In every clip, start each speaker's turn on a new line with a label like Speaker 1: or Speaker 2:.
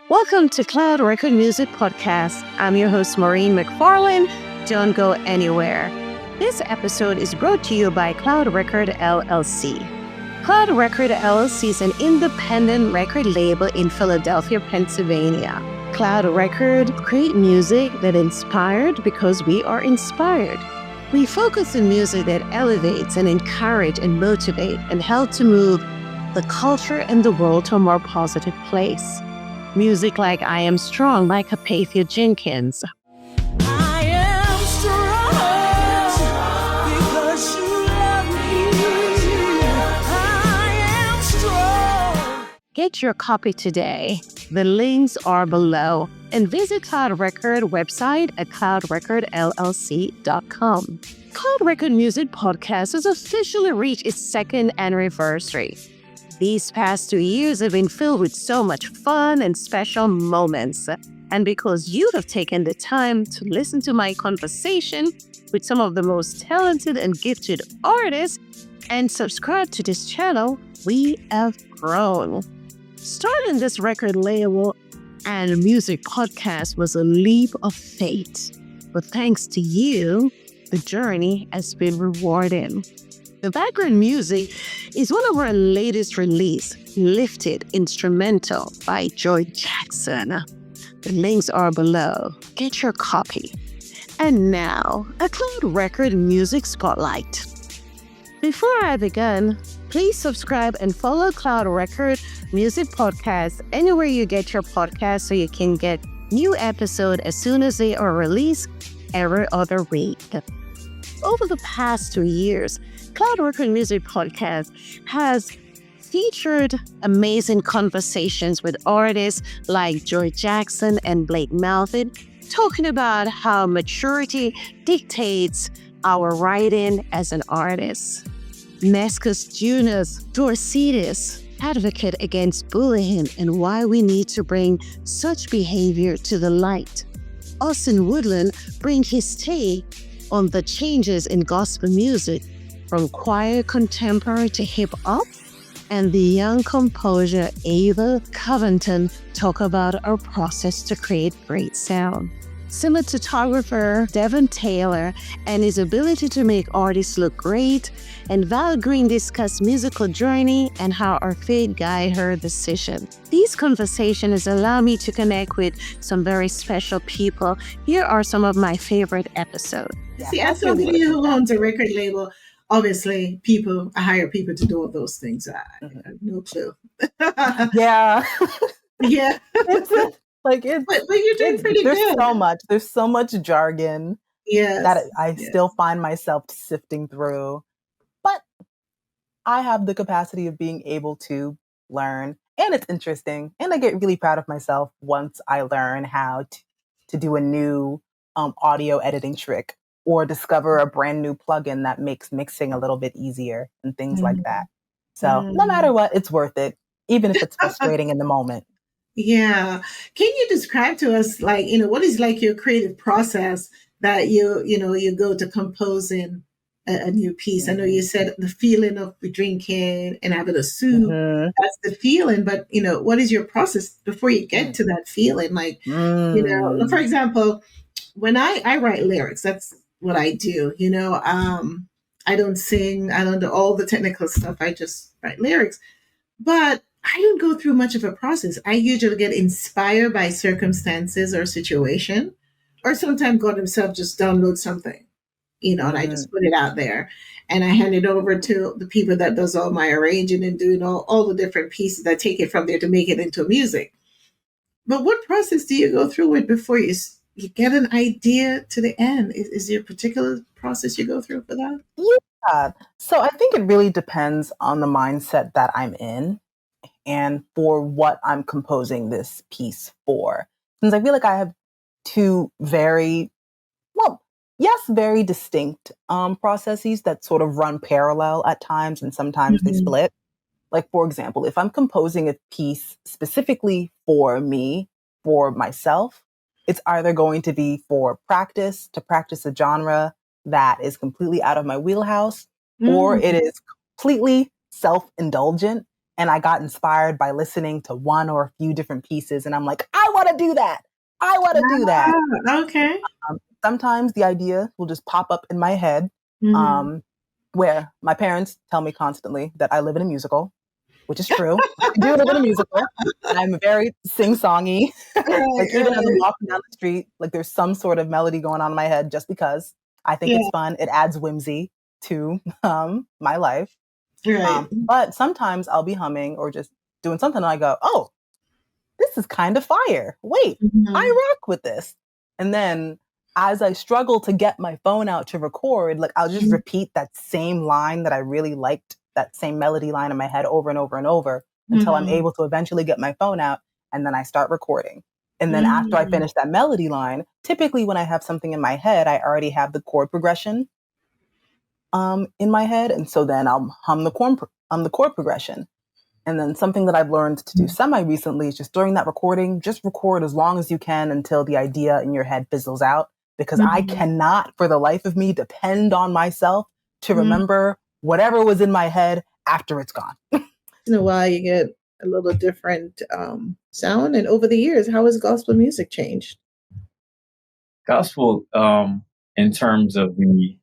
Speaker 1: Welcome to Cloud Record Music Podcast. I'm your host, Maurine McFarlane. Don't go anywhere. This episode is brought to you by Cloud Record LLC. Cloud Record LLC is an independent record label in Philadelphia, Pennsylvania. Cloud Record create music that inspired because we are inspired. We focus on music that elevates and encourage and motivate and help to move the culture and the world to a more positive place. Music like I Am Strong by Carpathia Jenkins.
Speaker 2: I am strong because you love me. I am strong.
Speaker 1: Get your copy today. The links are below. And visit Cloud Record website at cloudrecordllc.com. Cloud Record Music Podcast has officially reached its second anniversary. These past 2 years have been filled with so much fun and special moments. And because you have taken the time to listen to my conversation with some of the most talented and gifted artists and subscribe to this channel, we have grown. Starting this record label and music podcast was a leap of faith. But thanks to you, the journey has been rewarding. The background music is one of our latest release, Lifted Instrumental by Joy Jackson. The links are below. Get your copy. And now, a Cloud Record Music Spotlight. Before I begin, please subscribe and follow Cloud Record Music Podcast anywhere you get your podcast so you can get new episodes as soon as they are released every other week. Over the past 2 years, Cloud Record Music Podcast has featured amazing conversations with artists like Joy Jackson and Blake Melvin, talking about how maturity dictates our writing as an artist. Neskens Dorcelus advocate against bullying and why we need to bring such behavior to the light. Austin Woodlin brings his take on the changes in gospel music from choir contemporary to hip-hop, and the young composer Ava Covington talk about our process to create great sound. Cinematographer Devon Taylor and his ability to make artists look great, and Val Gay discuss musical journey and how our faith guide her decision. These conversations allow me to connect with some very special people. Here are some of my favorite episodes.
Speaker 3: See, as somebody who owns a record label, obviously I hire people to do all those things. I have no clue.
Speaker 4: Yeah.
Speaker 3: Yeah. But you're doing pretty
Speaker 4: there's
Speaker 3: good.
Speaker 4: There's so much jargon that I
Speaker 3: Yes.
Speaker 4: still find myself sifting through. But I have the capacity of being able to learn, and it's interesting. And I get really proud of myself once I learn how to do a new audio editing trick or discover a brand new plugin that makes mixing a little bit easier and things like that. So no matter what, it's worth it, even if it's frustrating in the moment.
Speaker 3: Yeah. Can you describe to us, what is like your creative process that you go to composing a new piece? I know you said the feeling of drinking and having a soup, that's the feeling, but what is your process before you get to that feeling? For example, when I write lyrics, that's what I do. I don't sing, I don't do all the technical stuff. I just write lyrics, but I don't go through much of a process. I usually get inspired by circumstances or situation, or sometimes God himself just downloads something, and I just put it out there and I hand it over to the people that does all my arranging and doing all the different pieces that take it from there to make it into music. But what process do you go through with before you get an idea to the end? Is there a particular process you go through for that?
Speaker 4: Yeah. So I think it really depends on the mindset that I'm in and for what I'm composing this piece for. Since I feel like I have two very distinct processes that sort of run parallel at times, and sometimes they split. Like, for example, if I'm composing a piece specifically for me, for myself, it's either going to be for practice, to practice a genre that is completely out of my wheelhouse, or it is completely self-indulgent and I got inspired by listening to one or a few different pieces, and I'm like, I want to do that. I want to do that.
Speaker 3: Okay.
Speaker 4: Sometimes the idea will just pop up in my head, where my parents tell me constantly that I live in a musical, which is true. I do live in a musical. I'm very sing-songy. Like even as I'm walking down the street, like there's some sort of melody going on in my head just because I think it's fun. It adds whimsy to my life.
Speaker 3: Right.
Speaker 4: But sometimes I'll be humming or just doing something and I go, oh, this is kind of fire. Wait, I rock with this. And then as I struggle to get my phone out to record, like I'll just repeat that same line that I really liked, that same melody line in my head over and over and over until I'm able to eventually get my phone out, and then I start recording. And then after I finish that melody line, typically when I have something in my head, I already have the chord progression in my head. And so then I'll hum the chord progression. And then something that I've learned to do semi-recently is just during that recording, just record as long as you can until the idea in your head fizzles out. Because I cannot, for the life of me, depend on myself to remember whatever was in my head after it's gone.
Speaker 3: In a while, you get a little different sound. And over the years, how has gospel music changed?
Speaker 5: Gospel, in terms of the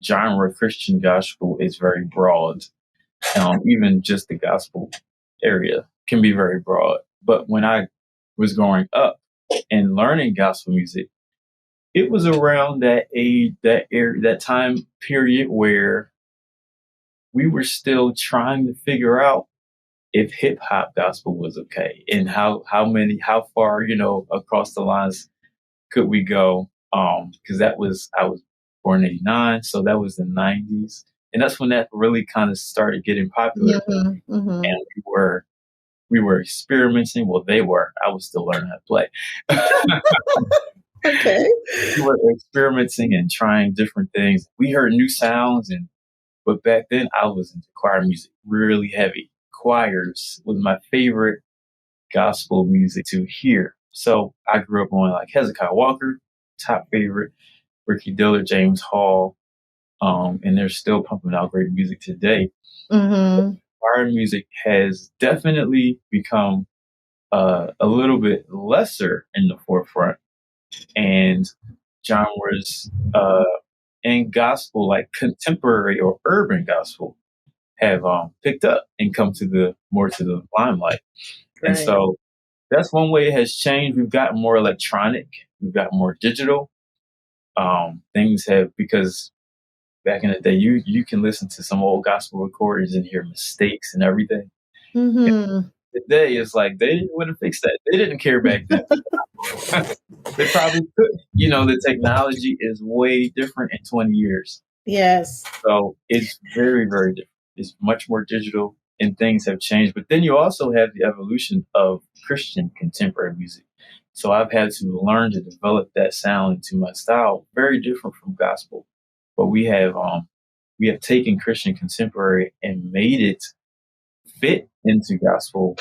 Speaker 5: genre of Christian gospel, is very broad. Even just the gospel area can be very broad. But when I was growing up and learning gospel music, it was around that age, that time period where we were still trying to figure out if hip hop gospel was okay and how far, across the lines could we go? Because I was born in '89, so that was the '90s. And that's when that really kind of started getting popular. And we were experimenting. Well, they were. I was still learning how to play.
Speaker 3: Okay.
Speaker 5: We were experimenting and trying different things. We heard new sounds, but back then I was into choir music really heavy. Choirs was my favorite gospel music to hear. So I grew up on like Hezekiah Walker, top favorite, Ricky Dillard, James Hall. And they're still pumping out great music today. Choir music has definitely become a little bit lesser in the forefront, and genres in gospel, like contemporary or urban gospel, have picked up and come to the limelight. Right. And so that's one way it has changed. We've gotten more electronic. We've gotten more digital. Things have, because back in the day, you can listen to some old gospel recordings and hear mistakes and everything. And today, it's like they didn't want to fix that. They didn't care back then. They probably could. The technology is way different in 20 years.
Speaker 3: Yes.
Speaker 5: So it's very, very different. It's much more digital and things have changed. But then you also have the evolution of Christian contemporary music. So I've had to learn to develop that sound into my style, very different from gospel. But we have taken Christian contemporary and made it fit into gospel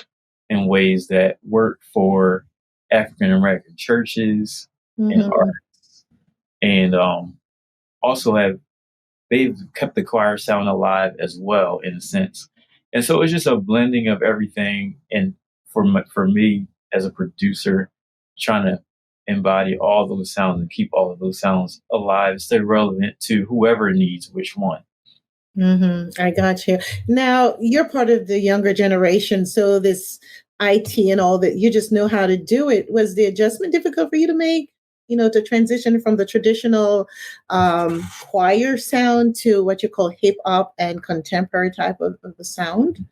Speaker 5: in ways that work for African American churches and artists, and also they've kept the choir sound alive as well in a sense. And so it's just a blending of everything. And for me as a producer, trying to embody all those sounds and keep all of those sounds alive, stay relevant to whoever needs which one.
Speaker 3: I got you. Now, you're part of the younger generation, so this IT and all that, you just know how to do it. Was the adjustment difficult for you to make, to transition from the traditional choir sound to what you call hip hop and contemporary type of a sound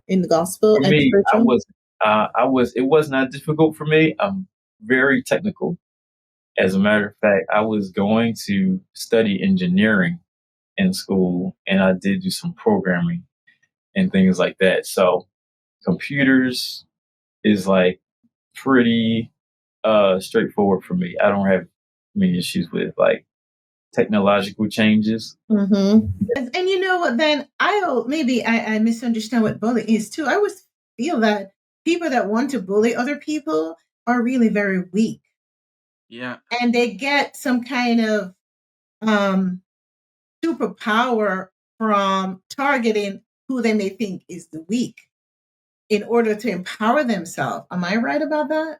Speaker 3: in the gospel?
Speaker 5: For me, it was not difficult for me. I'm very technical. As a matter of fact, I was going to study engineering in school, and I did do some programming and things like that. So computers is like pretty straightforward for me. I don't have many issues with like technological changes.
Speaker 3: And you know what, then I misunderstand what bullying is too. I always feel that people that want to bully other people are really very weak.
Speaker 6: Yeah.
Speaker 3: And they get some kind of superpower from targeting who they may think is the weak. in order to empower themselves. Am I right about that?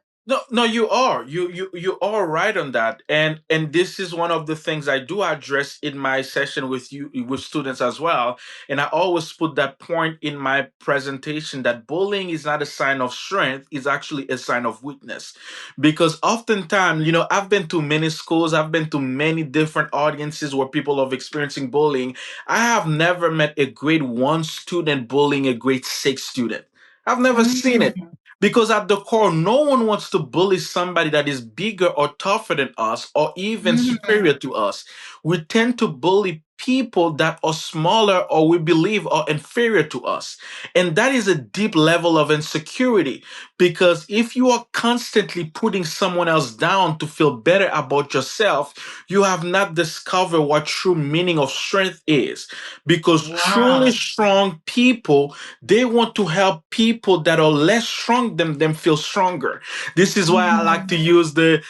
Speaker 6: No, you are. You are right on that. And this is one of the things I do address in my session with you with students as well. And I always put that point in my presentation that bullying is not a sign of strength, it's actually a sign of weakness. Because oftentimes, I've been to many schools, I've been to many different audiences where people are experiencing bullying. I have never met a grade 1 student bullying a grade 6 student. I've never seen it.
Speaker 3: Mm,
Speaker 6: Because at the core, no one wants to bully somebody that is bigger or tougher than us or even superior
Speaker 3: mm,
Speaker 6: to us. We tend to bully people that are smaller or we believe are inferior to us. And that is a deep level of insecurity because if you are constantly putting someone else down to feel better about yourself, you have not discovered what true meaning of strength is. Because truly
Speaker 3: wow.
Speaker 6: strong people, they want to help people that are less strong than them feel stronger. This is why I like to
Speaker 3: Mm,
Speaker 6: use the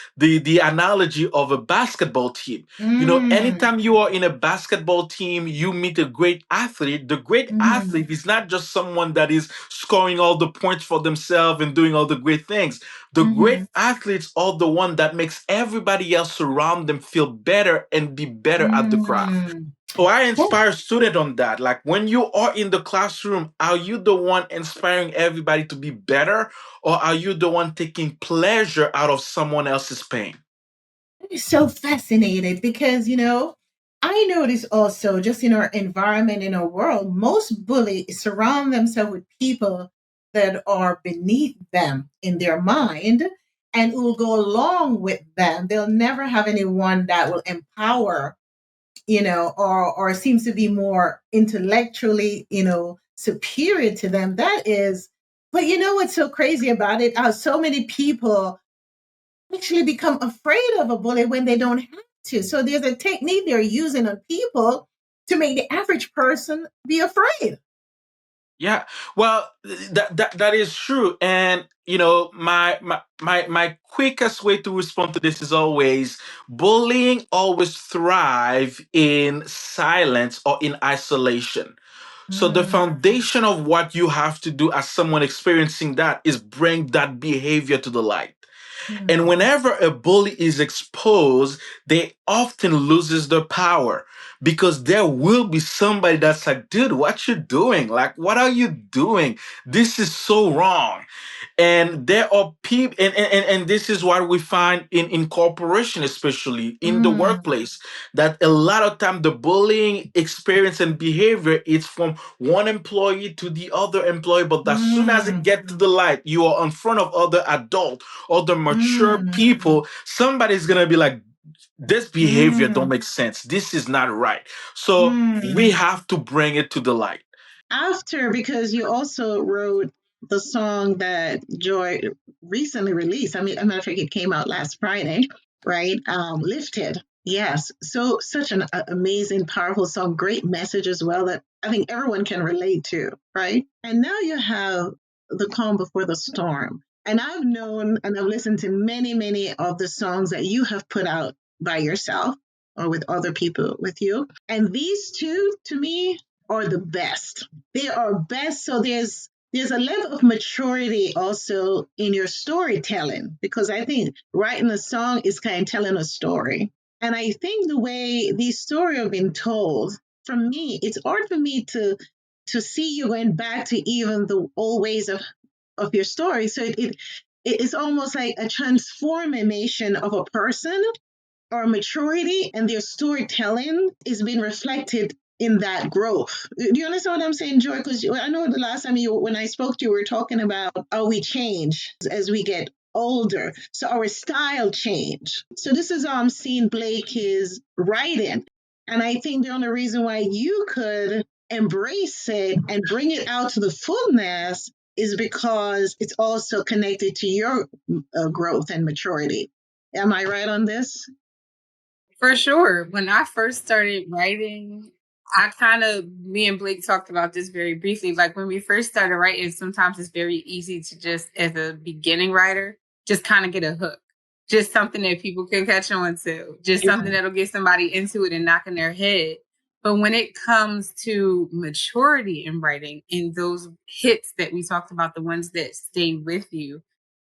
Speaker 6: analogy of a basketball team.
Speaker 3: mm,
Speaker 6: Anytime you are in a basketball team, you meet a great athlete. The great
Speaker 3: mm,
Speaker 6: athlete is not just someone that is scoring all the points for themselves and doing all the great things. The great
Speaker 3: mm,
Speaker 6: athletes are the one that makes everybody else around them feel better and be better at the craft.
Speaker 3: mm.
Speaker 6: So I
Speaker 3: Oh,
Speaker 6: inspire students on that. Like when you are in the classroom, are you the one inspiring everybody to be better, or are you the one taking pleasure out of someone else's pain?
Speaker 3: I'm so fascinated because, I notice also just in our environment, in our world, most bullies surround themselves with people that are beneath them in their mind and who will go along with them. They'll never have anyone that will empower, or seems to be more intellectually, superior to them. That is, but you know what's so crazy about it? So many people actually become afraid of a bully when they don't have to. So there's a technique they're using on people to make the average person be afraid.
Speaker 6: Yeah, well, that is true, and my quickest way to respond to this is always bullying always thrive in silence or in isolation. So the
Speaker 3: Mm,
Speaker 6: foundation of what you have to do as someone experiencing that is bring that behavior to the light. And
Speaker 3: mm,
Speaker 6: whenever a bully is exposed, they often loses their power because there will be somebody that's like, dude, what you doing? Like, what are you doing? This is so wrong. And there are people, and this is what we find in corporation, especially in the
Speaker 3: mm,
Speaker 6: workplace, that a lot of time the bullying experience and behavior is from one employee to the other employee. But as soon as it
Speaker 3: mm,
Speaker 6: gets to the light, you are in front of other adults, other mature
Speaker 3: mm,
Speaker 6: people, somebody's gonna be like, this behavior don't
Speaker 3: mm,
Speaker 6: make sense. This is not right. So we
Speaker 3: mm.
Speaker 6: have to bring it to the light.
Speaker 3: After, because you also wrote the song that Joy recently released. I mean, a matter of fact, it came out last Friday, right? Lifted. Yes. So such an amazing, powerful song, great message as well that I think everyone can relate to, right? And now you have The Calm Before the Storm. And I've known and I've listened to many, many of the songs that you have put out by yourself or with other people with you. And these two, to me, are the best. They are best. So there's a level of maturity also in your storytelling because I think writing a song is kind of telling a story. And I think the way these stories have been told, for me, it's hard for me to see you going back to even the old ways of your story. So it is almost like a transformation of a person or maturity, and their storytelling is being reflected in that growth. Do you understand what I'm saying, Joy? Because I know the last time when I spoke to you, we were talking about how we change as we get older. So our style change. So this is how I'm seeing Blake is writing. And I think the only reason why you could embrace it and bring it out to the fullness is because it's also connected to your growth and maturity. Am I right on this?
Speaker 7: For sure. When I first started writing, me and Blake talked about this very briefly. Like when we first started writing, sometimes it's very easy to just, as a beginning writer, just kind of get a hook. Just something that people can catch on to, just something that'll get somebody into it and knock in their head. But when it comes to maturity in writing and those hits that we talked about, the ones that stay with you,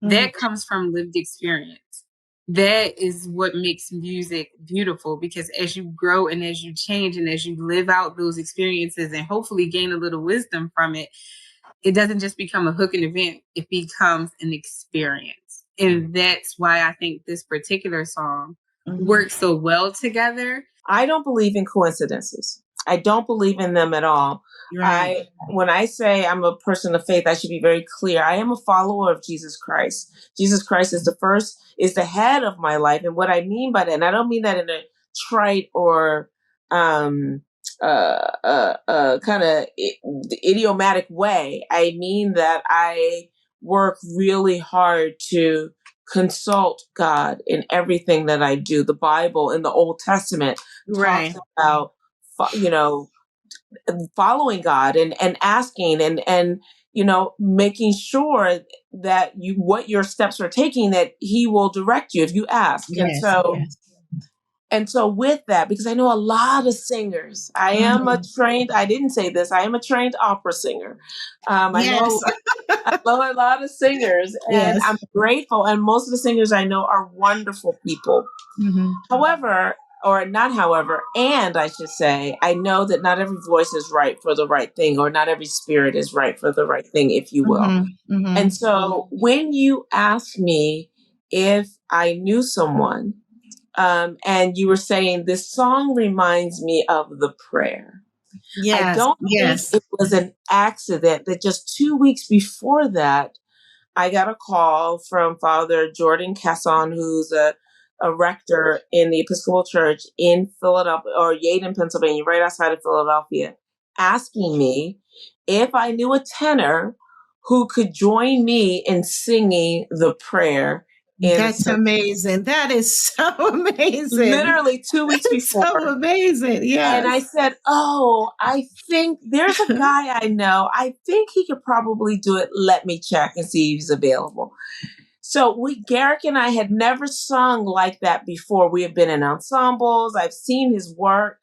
Speaker 7: that comes from lived experience. That is what makes music beautiful, because as you grow and as you change and as you live out those experiences and hopefully gain a little wisdom from it, it doesn't just become a hook and event, it becomes an experience. And that's why I think this particular song works so well together.
Speaker 8: I don't believe in coincidences. I don't believe in them at all.
Speaker 3: Right.
Speaker 8: When I say I'm a person of faith, I should be very clear. I am a follower of Jesus Christ. Jesus Christ is the head of my life. And what I mean by that, and I don't mean that in a trite or kind of idiomatic way. I mean that I work really hard to consult God in everything that I do. The Bible in the Old Testament talks about, following God and asking and making sure that what your steps are taking, that He will direct you if you ask. And so with that, because I know a lot of singers, I am I didn't say this, I am a trained opera singer. I know a lot of singers, and I'm grateful. And most of the singers I know are wonderful people. However, and I should say, I know that not every voice is right for the right thing, or not every spirit is right for the right thing, if you will. And so when you ask me if I knew someone, and you were saying this song reminds me of the prayer. I don't think it was an accident that just 2 weeks before that, I got a call from Father Jordan Casson, who's a rector in the Episcopal Church in Philadelphia, or Yaden, Pennsylvania, right outside of Philadelphia, asking me if I knew a tenor who could join me in singing the prayer.
Speaker 3: That's amazing. That is so amazing.
Speaker 8: Literally 2 weeks before.
Speaker 3: So amazing. Yeah.
Speaker 8: And I said, I think there's a guy I know. I think he could probably do it. Let me check and see if he's available. So Garrick and I had never sung like that before. We have been in ensembles. I've seen his work.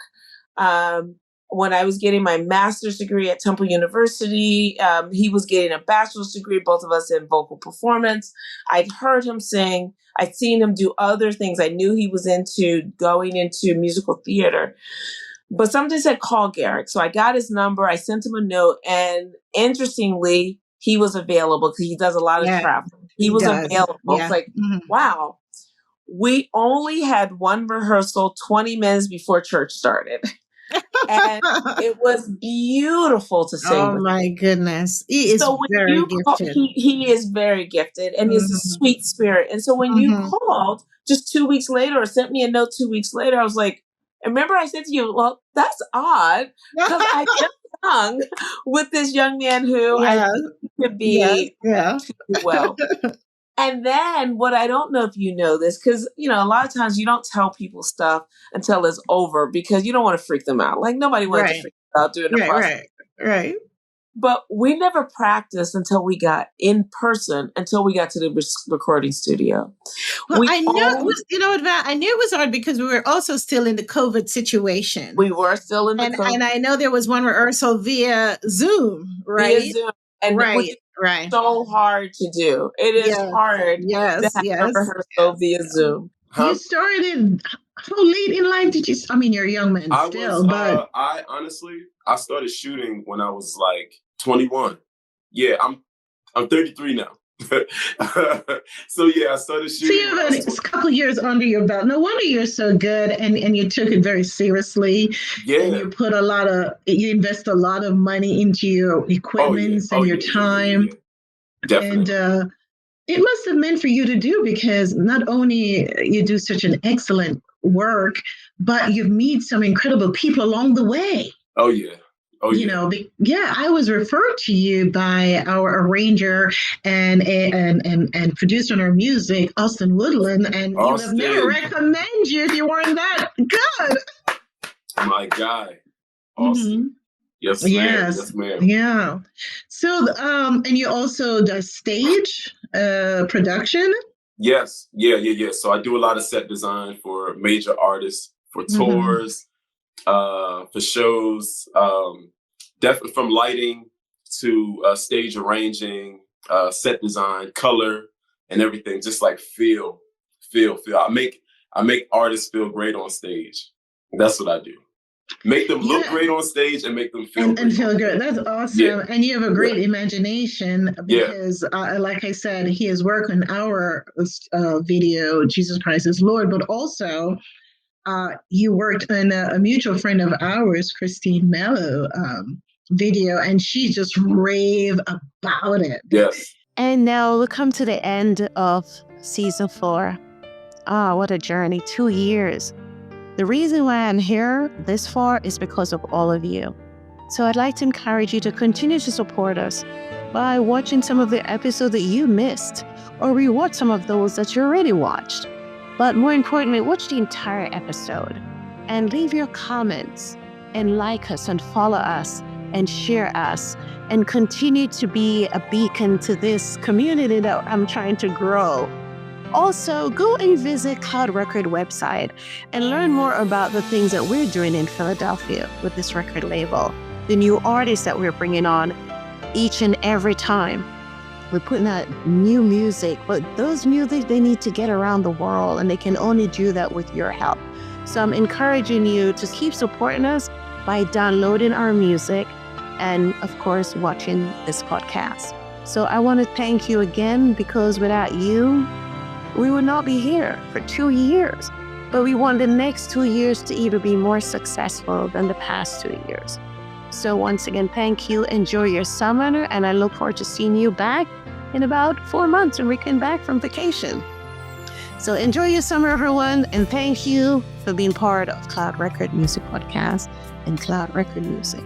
Speaker 8: When I was getting my master's degree at Temple University, he was getting a bachelor's degree, both of us in vocal performance. I'd heard him sing. I'd seen him do other things. I knew he was going into musical theater. But somebody said, call Garrick. So I got his number. I sent him a note. And interestingly, he was available because he does a lot of travel. He was available. It's like, wow. We only had one rehearsal 20 minutes before church started. And it was beautiful to sing.
Speaker 3: Oh my goodness. He is very gifted.
Speaker 8: He is very gifted, and he's a sweet spirit. And so when you called just 2 weeks later, or sent me a note 2 weeks later, I was like, remember I said to you, well, that's odd, because I just sung with this young man who I think could be too well. And then what I don't know if you know this, because, a lot of times you don't tell people stuff until it's over because you don't want to freak them out. Like nobody wants to freak them out doing the process.
Speaker 3: Right.
Speaker 8: But we never practiced until we got in person, until we got to the recording studio.
Speaker 3: Well, I knew it was, Val, I knew it was hard because we were also still in the COVID situation.
Speaker 8: We were still in the COVID.
Speaker 3: And I know there was one rehearsal via Zoom, right?
Speaker 8: Via Zoom. And
Speaker 3: right.
Speaker 8: So hard to do. It is hard to have a rehearsal via Zoom.
Speaker 3: You started, how late in life did you, you're a young man still, but.
Speaker 9: I started shooting when I was like 21. Yeah, I'm 33 now. So I started shooting.
Speaker 3: So you have a couple years under your belt. No wonder you're so good, and you took it very seriously. Yeah. And you invest a lot of money into your equipment and your time.
Speaker 9: Yeah. Definitely.
Speaker 3: And it must have meant for you to do, because not only you do such an excellent work, but you've met some incredible people along the way.
Speaker 9: Oh yeah.
Speaker 3: I was referred to you by our arranger and producer on our music, Austin Woodlin, and you would have never recommend you if you weren't that good.
Speaker 9: My guy, Austin. Yes, ma'am. Yes, ma'am.
Speaker 3: Yeah. So, and you also do stage production?
Speaker 9: Yes. Yeah. So I do a lot of set design for major artists, for tours. for shows, definitely from lighting to stage arranging, set design, color, and everything. Just like feel. I make artists feel great on stage. That's what I do. Make them look great on stage and make them feel
Speaker 3: and feel good. That's awesome.
Speaker 9: Yeah.
Speaker 3: And you have a great imagination because, like I said, he has worked on our video, Jesus Christ is Lord, but also you worked on a mutual friend of ours, Christine Mello, video, and she just rave about it.
Speaker 9: Yes.
Speaker 1: And now we come to the end of season 4. What a journey, 2 years. The reason why I'm here this far is because of all of you. So I'd like to encourage you to continue to support us by watching some of the episodes that you missed, or rewatch some of those that you already watched. But more importantly, watch the entire episode and leave your comments and like us and follow us and share us and continue to be a beacon to this community that I'm trying to grow. Also, go and visit Cloud Record website and learn more about the things that we're doing in Philadelphia with this record label, the new artists that we're bringing on each and every time. We're putting out new music, but those music, they need to get around the world, and they can only do that with your help. So I'm encouraging you to keep supporting us by downloading our music and, of course, watching this podcast. So I want to thank you again, because without you, we would not be here for 2 years, but we want the next 2 years to even be more successful than the past 2 years. So once again, thank you. Enjoy your summer, and I look forward to seeing you back in about 4 months when we come back from vacation. So enjoy your summer, everyone, and thank you for being part of Cloud Record Music Podcast and Cloud Record Music.